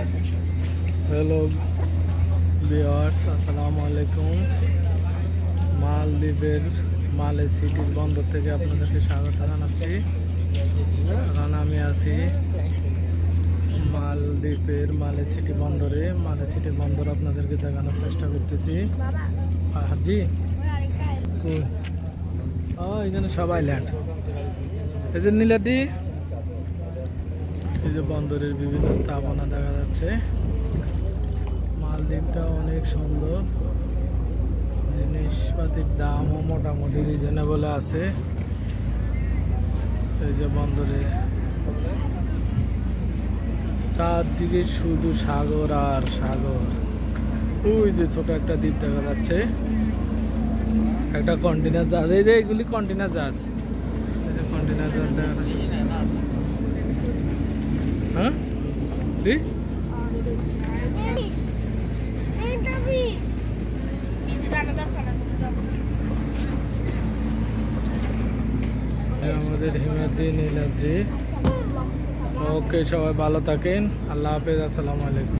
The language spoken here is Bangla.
হ্যালো ভিউয়ার্স, আসসালামু আলাইকুম। মালদ্বীপের মালে সিটির বন্দর থেকে আপনাদেরকে স্বাগত জানাচ্ছি। এখন আমি আছি মালদ্বীপের মালে সিটি বন্দরে। মালে সিটি বন্দর আপনাদেরকে দেখানোর চেষ্টা করতেছি। জি, এখানে সব আইল্যান্ড, এই যে নীলাদি, এই যে বন্দরের বিভিন্ন স্থাপনা দেখা যাচ্ছে। মালদ্বীপটা অনেক সুন্দর, জিনিসপাতির দামও মোটামুটি রিজনেবল আছে। এই যে বন্দরে চারদিকে শুধু সাগর আর সাগর। ওই যে ছোট একটা দ্বীপ দেখা যাচ্ছে, একটা কন্টেনার জাহাজ। এই যে এগুলি কন্টেনার জাহাজ, এই যে কন্টেনার জাহাজ দেখা যাচ্ছে। হ্যাঁ, আমাদের হিমাদ্রি নীলাদ্রি। ওকে, সবাই ভালো থাকেন। আল্লাহ হাফেজ, আসসালামু আলাইকুম।